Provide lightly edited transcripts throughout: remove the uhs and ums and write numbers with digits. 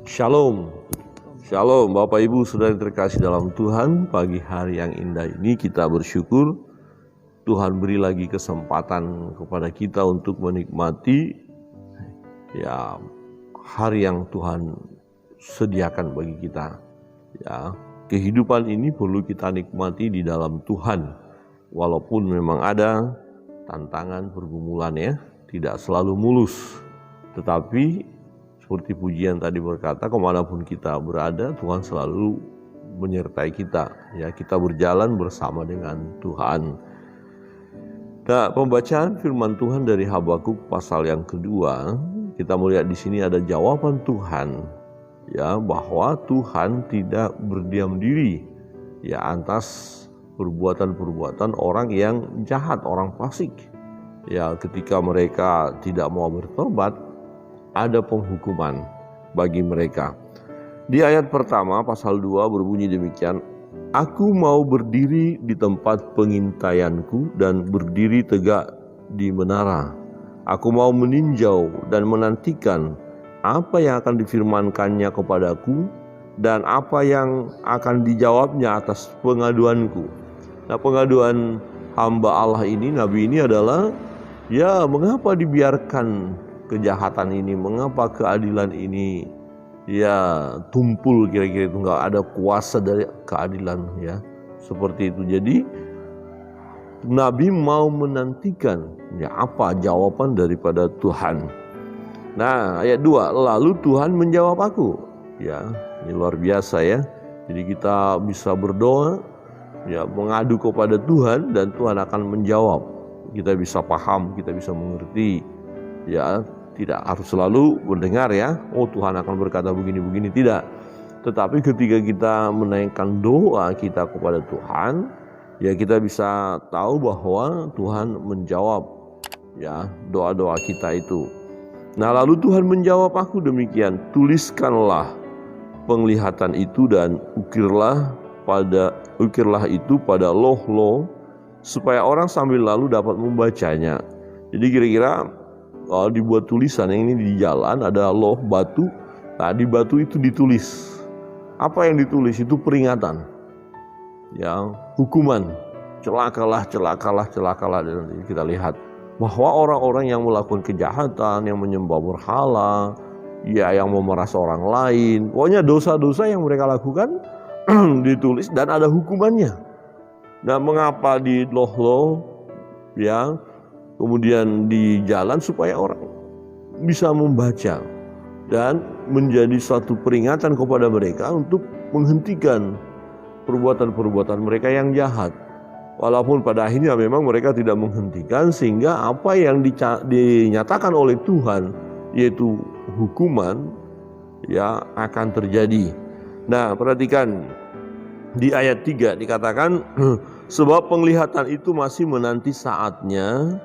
Shalom, Shalom Bapak Ibu Saudara terkasih dalam Tuhan. Pagi hari yang indah ini kita bersyukur Tuhan beri lagi kesempatan kepada kita untuk menikmati hari yang Tuhan sediakan bagi kita. Kehidupan ini perlu kita nikmati di dalam Tuhan. Walaupun memang ada tantangan, pergumulan tidak selalu mulus. Tetapi seperti pujian tadi berkata, kemanapun kita berada, Tuhan selalu menyertai kita. Kita berjalan bersama dengan Tuhan. Nah, pembacaan firman Tuhan dari Habakuk pasal yang kedua, kita melihat di sini ada jawaban Tuhan, bahwa Tuhan tidak berdiam diri, atas perbuatan-perbuatan orang yang jahat, orang fasik. Ketika mereka tidak mau bertobat, ada penghukuman bagi mereka. Di ayat pertama pasal 2 berbunyi demikian, "Aku mau berdiri di tempat pengintaianku dan berdiri tegak di menara. Aku mau meninjau dan menantikan apa yang akan difirmankannya kepadaku dan apa yang akan dijawabnya atas pengaduanku." Nah, pengaduan hamba Allah ini, Nabi ini adalah, mengapa dibiarkan kejahatan ini, mengapa keadilan ini tumpul, kira-kira itu nggak ada kuasa dari keadilan, seperti itu. Jadi Nabi mau menantikan apa jawaban daripada Tuhan. Nah, ayat 2, lalu Tuhan menjawab aku. Ini luar biasa ya. Jadi kita bisa berdoa, mengadu kepada Tuhan dan Tuhan akan menjawab. Kita bisa paham, kita bisa mengerti. Tidak harus selalu mendengar Tuhan akan berkata begini-begini, tidak. Tetapi ketika kita menaikkan doa kita kepada Tuhan, kita bisa tahu bahwa Tuhan menjawab doa-doa kita itu. Nah, lalu Tuhan menjawab aku demikian, "Tuliskanlah penglihatan itu dan ukirlah itu pada loh-loh, supaya orang sambil lalu dapat membacanya." Jadi kira-kira kalau dibuat tulisan yang ini di jalan ada loh batu. Nah, di batu itu ditulis. Apa yang ditulis itu peringatan, hukuman, celakalah. Dan kita lihat bahwa orang-orang yang melakukan kejahatan, yang menyembah berhala, yang memeras orang lain, pokoknya dosa-dosa yang mereka lakukan ditulis dan ada hukumannya. Nah, mengapa di loh-loh kemudian di jalan, supaya orang bisa membaca dan menjadi suatu peringatan kepada mereka untuk menghentikan perbuatan-perbuatan mereka yang jahat. Walaupun pada akhirnya memang mereka tidak menghentikan, sehingga apa yang dinyatakan oleh Tuhan, yaitu hukuman, akan terjadi. Nah, perhatikan di ayat 3 dikatakan, "Sebab penglihatan itu masih menanti saatnya,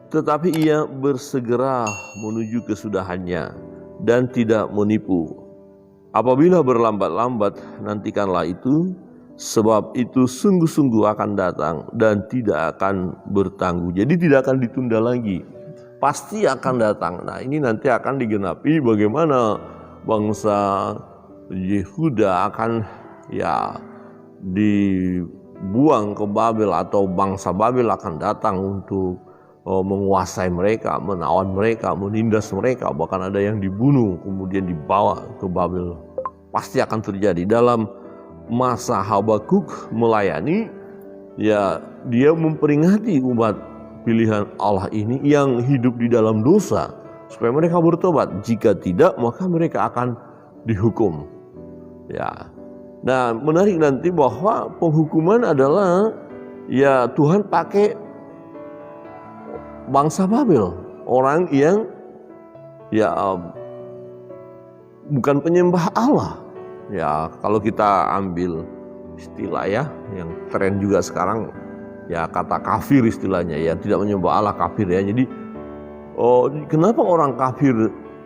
tetapi ia bersegera menuju kesudahannya dan tidak menipu. Apabila berlambat-lambat, nantikanlah itu, sebab itu sungguh-sungguh akan datang dan tidak akan bertangguh." Jadi tidak akan ditunda lagi, pasti akan datang. Nah, ini nanti akan digenapi bagaimana bangsa Yehuda akan dibuang ke Babel, atau bangsa Babel akan datang untuk menguasai mereka, menawan mereka, menindas mereka, bahkan ada yang dibunuh kemudian dibawa ke Babel. Pasti akan terjadi. Dalam masa Habakuk melayani, dia memperingati umat pilihan Allah ini yang hidup di dalam dosa, supaya mereka bertobat. Jika tidak, maka mereka akan dihukum. Nah, menarik nanti bahwa penghukuman adalah Tuhan pakai bangsa Babel, orang yang bukan penyembah Allah. Kalau kita ambil istilah yang tren juga sekarang, kata kafir istilahnya, tidak menyembah Allah, kafir. Jadi kenapa orang kafir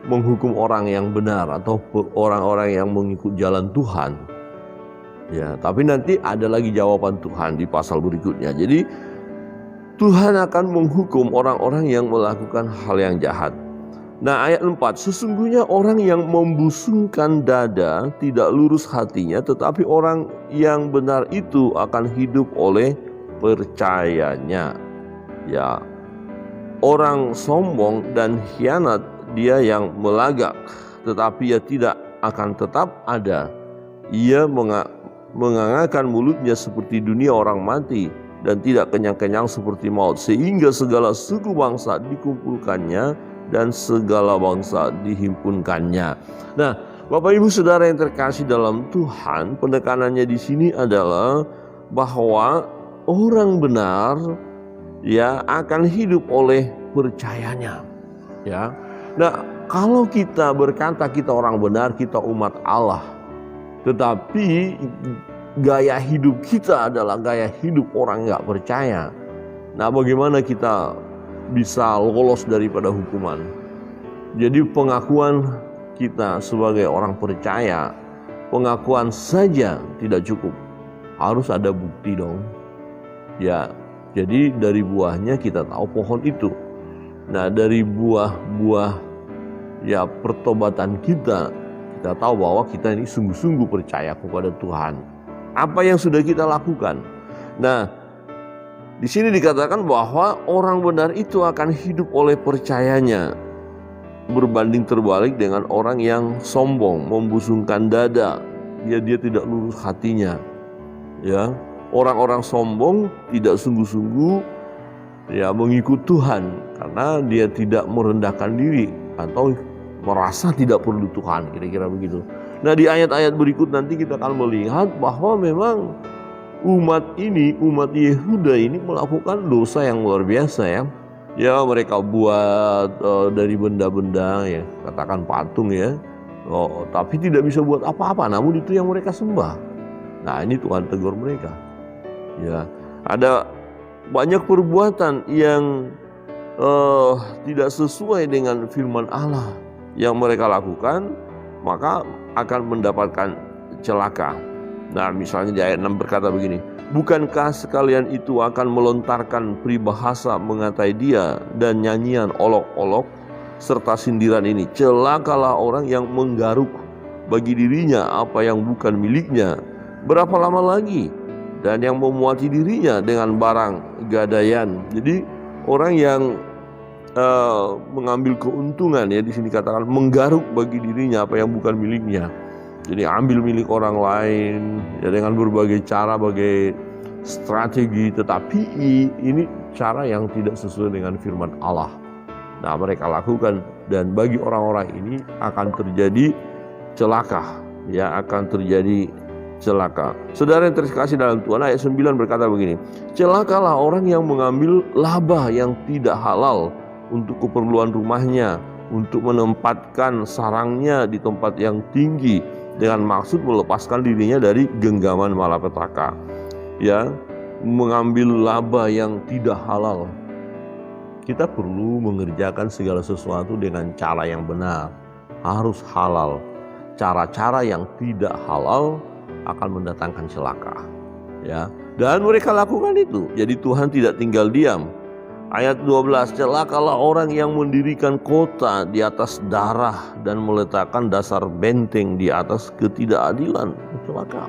menghukum orang yang benar atau orang-orang yang mengikut jalan Tuhan? Tapi nanti ada lagi jawaban Tuhan di pasal berikutnya. Jadi Tuhan akan menghukum orang-orang yang melakukan hal yang jahat. Nah, ayat 4, sesungguhnya orang yang membusungkan dada tidak lurus hatinya, tetapi orang yang benar itu akan hidup oleh percayanya. Ya, orang sombong dan khianat dia yang melagak, tetapi ia tidak akan tetap ada. Ia menganggarkan mulutnya seperti dunia orang mati, dan tidak kenyang-kenyang seperti maut, sehingga segala suku bangsa dikumpulkannya dan segala bangsa dihimpunkannya. Nah, Bapak Ibu Saudara yang terkasih dalam Tuhan, penekanannya di sini adalah bahwa orang benar ya akan hidup oleh percayanya. Ya. Nah, kalau kita berkata kita orang benar, kita umat Allah, tetapi gaya hidup kita adalah gaya hidup orang nggak percaya. Nah, bagaimana kita bisa lolos daripada hukuman? Jadi pengakuan kita sebagai orang percaya, pengakuan saja tidak cukup, harus ada bukti dong. Ya, jadi dari buahnya kita tahu pohon itu. Nah, dari buah-buah ya pertobatan kita tahu bahwa kita ini sungguh-sungguh percaya kepada Tuhan. Apa yang sudah kita lakukan? Nah, di sini dikatakan bahwa orang benar itu akan hidup oleh percayanya, berbanding terbalik dengan orang yang sombong, membusungkan dada, dia tidak lurus hatinya. Ya, orang-orang sombong tidak sungguh-sungguh ya mengikut Tuhan karena dia tidak merendahkan diri atau merasa tidak perlu Tuhan, kira-kira begitu. Nah, di ayat-ayat berikut nanti kita akan melihat bahwa memang umat Yehuda ini melakukan dosa yang luar biasa ya. Ya, mereka buat dari benda-benda ya, katakan patung ya. Tapi tidak bisa buat apa-apa, namun itu yang mereka sembah. Nah, ini Tuhan tegur mereka. Ya, ada banyak perbuatan yang tidak sesuai dengan firman Allah yang mereka lakukan, maka akan mendapatkan celaka. Nah, misalnya di ayat 6 berkata begini, bukankah sekalian itu akan melontarkan peribahasa mengatai dia dan nyanyian olok-olok serta sindiran ini, celakalah orang yang menggaruk bagi dirinya apa yang bukan miliknya, berapa lama lagi, dan yang memuati dirinya dengan barang gadaian. Jadi orang yang mengambil keuntungan ya, di sini katakan menggaruk bagi dirinya apa yang bukan miliknya. Jadi ambil milik orang lain ya dengan berbagai cara, berbagai strategi, tetapi ini cara yang tidak sesuai dengan firman Allah. Nah, mereka lakukan, dan bagi orang-orang ini akan terjadi celaka, ya akan terjadi celaka. Saudara yang terkasih dalam Tuhan, ayat 9 berkata begini, celakalah orang yang mengambil laba yang tidak halal untuk keperluan rumahnya, untuk menempatkan sarangnya di tempat yang tinggi dengan maksud melepaskan dirinya dari genggaman malapetaka. Ya, mengambil laba yang tidak halal. Kita perlu mengerjakan segala sesuatu dengan cara yang benar, harus halal. Cara-cara yang tidak halal akan mendatangkan celaka. Ya, dan mereka lakukan itu. Jadi Tuhan tidak tinggal diam. Ayat 12, celakalah orang yang mendirikan kota di atas darah dan meletakkan dasar benteng di atas ketidakadilan. Celaka.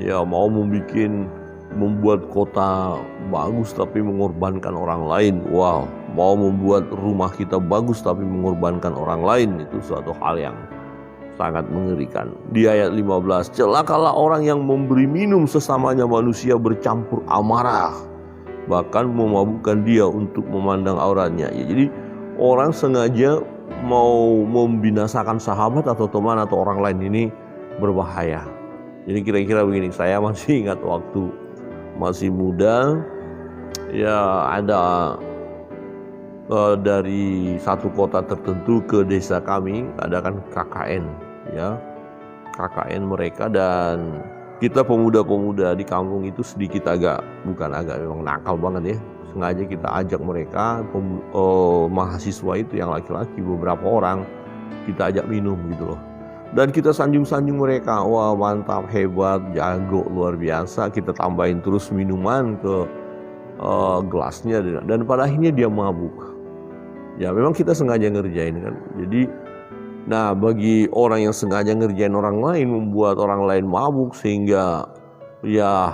Ya, mau membuat kota bagus tapi mengorbankan orang lain. Wow, mau membuat rumah kita bagus tapi mengorbankan orang lain, itu suatu hal yang sangat mengerikan. Di ayat 15, celakalah orang yang memberi minum sesamanya manusia bercampur amarah, bahkan memabukkan dia untuk memandang auratnya. Ya, jadi orang sengaja mau membinasakan sahabat atau teman atau orang lain, ini berbahaya. Jadi kira-kira begini, saya masih ingat waktu masih muda, ya ada dari satu kota tertentu ke desa kami, ada kan KKN, ya KKN mereka, dan kita pemuda-pemuda di kampung itu sedikit memang nakal banget ya. Sengaja kita ajak mereka, mahasiswa itu yang laki-laki beberapa orang, kita ajak minum gitu loh. Dan kita sanjung-sanjung mereka, wah mantap, hebat, jago, luar biasa. Kita tambahin terus minuman ke gelasnya, dan pada akhirnya dia mabuk. Ya memang kita sengaja ngerjain kan. Jadi nah bagi orang yang sengaja ngerjain orang lain, membuat orang lain mabuk sehingga ya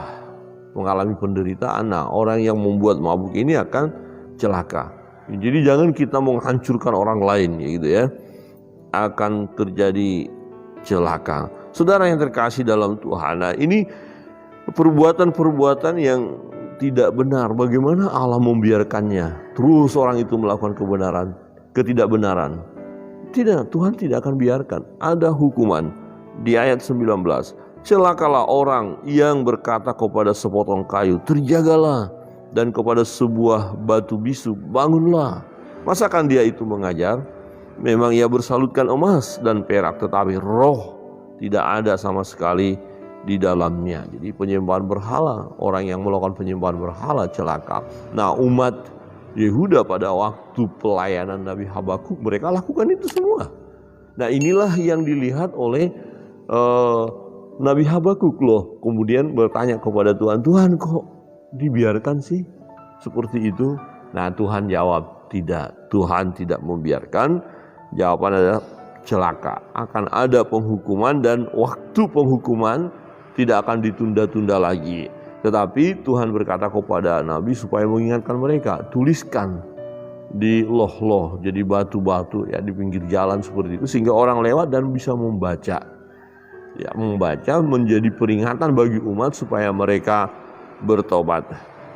mengalami penderitaan. Nah orang yang membuat mabuk ini akan celaka. Jadi jangan kita menghancurkan orang lain gitu ya. Akan terjadi celaka. Saudara yang terkasih dalam Tuhan, nah ini perbuatan-perbuatan yang tidak benar. Bagaimana Allah membiarkannya? Terus orang itu melakukan ketidakbenaran. Tidak, Tuhan tidak akan biarkan. Ada hukuman di ayat 19. Celakalah orang yang berkata kepada sepotong kayu, terjagalah, dan kepada sebuah batu bisu, bangunlah. Masakan dia itu mengajar? Memang ia bersalutkan emas dan perak, tetapi roh tidak ada sama sekali di dalamnya. Jadi penyembahan berhala, orang yang melakukan penyembahan berhala celaka. Nah umat Yehuda pada waktu pelayanan Nabi Habakuk, mereka lakukan itu semua. Nah inilah yang dilihat oleh Nabi Habakuk loh. Kemudian bertanya kepada Tuhan, Tuhan kok dibiarkan sih seperti itu? Nah Tuhan jawab, tidak, Tuhan tidak membiarkan. Jawaban adalah celaka. Akan ada penghukuman dan waktu penghukuman tidak akan ditunda-tunda lagi. Tetapi Tuhan berkata kepada Nabi supaya mengingatkan mereka, tuliskan di loh-loh, jadi batu-batu ya di pinggir jalan seperti itu, sehingga orang lewat dan bisa membaca. Ya, membaca menjadi peringatan bagi umat supaya mereka bertobat.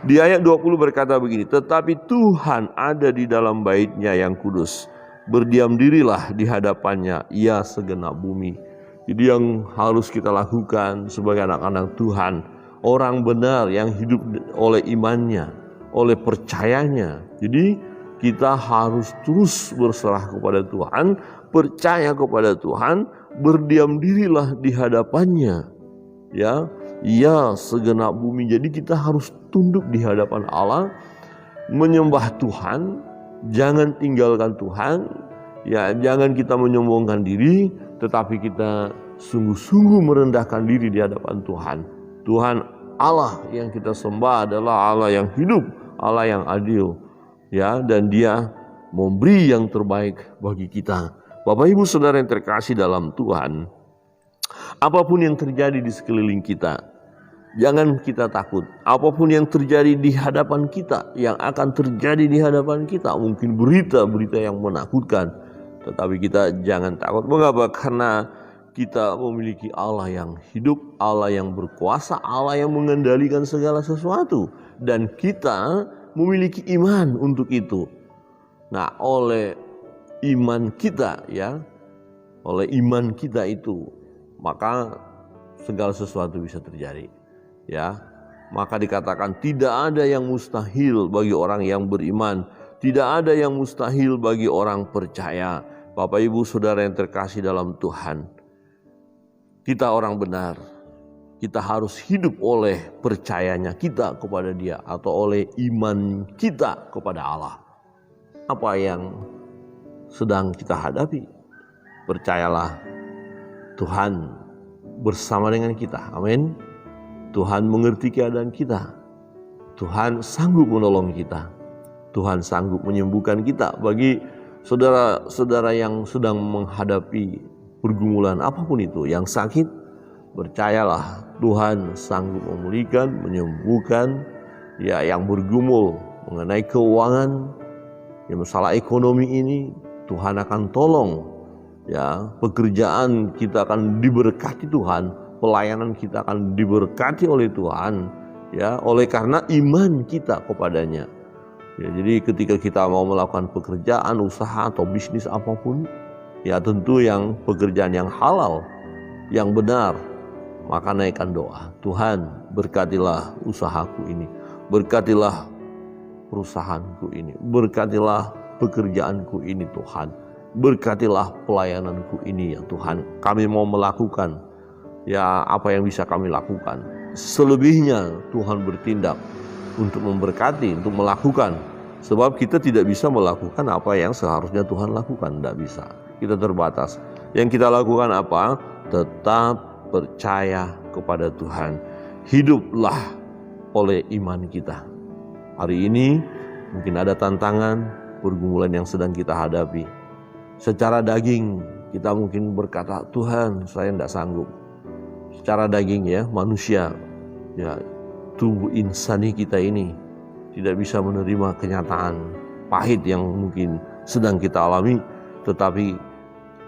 Di ayat 20 berkata begini, tetapi Tuhan ada di dalam bait-Nya yang kudus. Berdiam dirilah di hadapannya, ia segenap bumi. Jadi yang harus kita lakukan sebagai anak-anak Tuhan, orang benar yang hidup oleh imannya, oleh percayanya. Jadi kita harus terus berserah kepada Tuhan, percaya kepada Tuhan, berdiam dirilah di hadapannya. Ya, ia segenap bumi. Jadi kita harus tunduk di hadapan Allah, menyembah Tuhan, jangan tinggalkan Tuhan. Ya, jangan kita menyombongkan diri, tetapi kita sungguh-sungguh merendahkan diri di hadapan Tuhan. Tuhan Allah yang kita sembah adalah Allah yang hidup, Allah yang adil, ya, dan Dia memberi yang terbaik bagi kita. Bapak Ibu Saudara yang terkasih dalam Tuhan, apapun yang terjadi di sekeliling kita, jangan kita takut. Apapun yang terjadi di hadapan kita, yang akan terjadi di hadapan kita, mungkin berita-berita yang menakutkan, tetapi kita jangan takut. Mengapa? Karena kita memiliki Allah yang hidup, Allah yang berkuasa, Allah yang mengendalikan segala sesuatu, dan kita memiliki iman untuk itu. Nah, oleh iman kita ya, oleh iman kita itu, maka segala sesuatu bisa terjadi. Ya, maka dikatakan tidak ada yang mustahil bagi orang yang beriman, tidak ada yang mustahil bagi orang percaya. Bapak Ibu Saudara yang terkasih dalam Tuhan, kita orang benar, kita harus hidup oleh percayanya kita kepada Dia atau oleh iman kita kepada Allah. Apa yang sedang kita hadapi, percayalah Tuhan bersama dengan kita. Amin. Tuhan mengerti keadaan kita. Tuhan sanggup menolong kita. Tuhan sanggup menyembuhkan kita. Bagi saudara-saudara yang sedang menghadapi pergumulan apapun itu, yang sakit, percayalah Tuhan sanggup memulihkan, menyembuhkan. Ya, yang bergumul mengenai keuangan, ya, masalah ekonomi ini, Tuhan akan tolong. Ya, pekerjaan kita akan diberkati Tuhan, pelayanan kita akan diberkati oleh Tuhan, ya, oleh karena iman kita kepadanya. Ya, jadi ketika kita mau melakukan pekerjaan, usaha atau bisnis apapun, ya tentu yang pekerjaan yang halal, yang benar, maka naikkan doa. Tuhan, berkatilah usahaku ini, berkatilah perusahaanku ini, berkatilah pekerjaanku ini Tuhan, berkatilah pelayananku ini ya Tuhan. Kami mau melakukan ya apa yang bisa kami lakukan. Selebihnya Tuhan bertindak untuk memberkati, untuk melakukan. Sebab kita tidak bisa melakukan apa yang seharusnya Tuhan lakukan, tidak bisa. Kita terbatas. Yang kita lakukan apa? Tetap percaya kepada Tuhan. Hiduplah oleh iman kita. Hari ini mungkin ada tantangan, pergumulan yang sedang kita hadapi. Secara daging kita mungkin berkata, Tuhan saya tidak sanggup. Secara daging ya, manusia, ya tubuh insani kita ini tidak bisa menerima kenyataan pahit yang mungkin sedang kita alami. Tetapi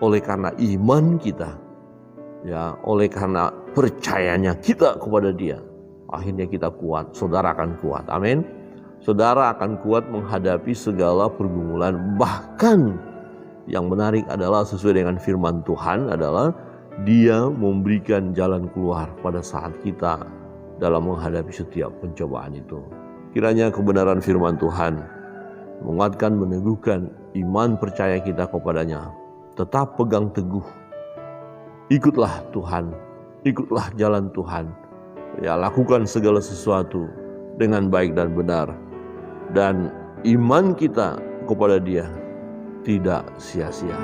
oleh karena iman kita, ya oleh karena percayanya kita kepada Dia, akhirnya kita kuat. Saudara akan kuat, amin. Saudara akan kuat menghadapi segala pergumulan. Bahkan yang menarik adalah sesuai dengan firman Tuhan adalah Dia memberikan jalan keluar pada saat kita dalam menghadapi setiap pencobaan itu. Kiranya kebenaran firman Tuhan menguatkan, meneguhkan iman percaya kita kepadanya. Tetap pegang teguh. Ikutlah Tuhan, ikutlah jalan Tuhan. Ya, lakukan segala sesuatu dengan baik dan benar. Dan iman kita kepada Dia tidak sia-sia.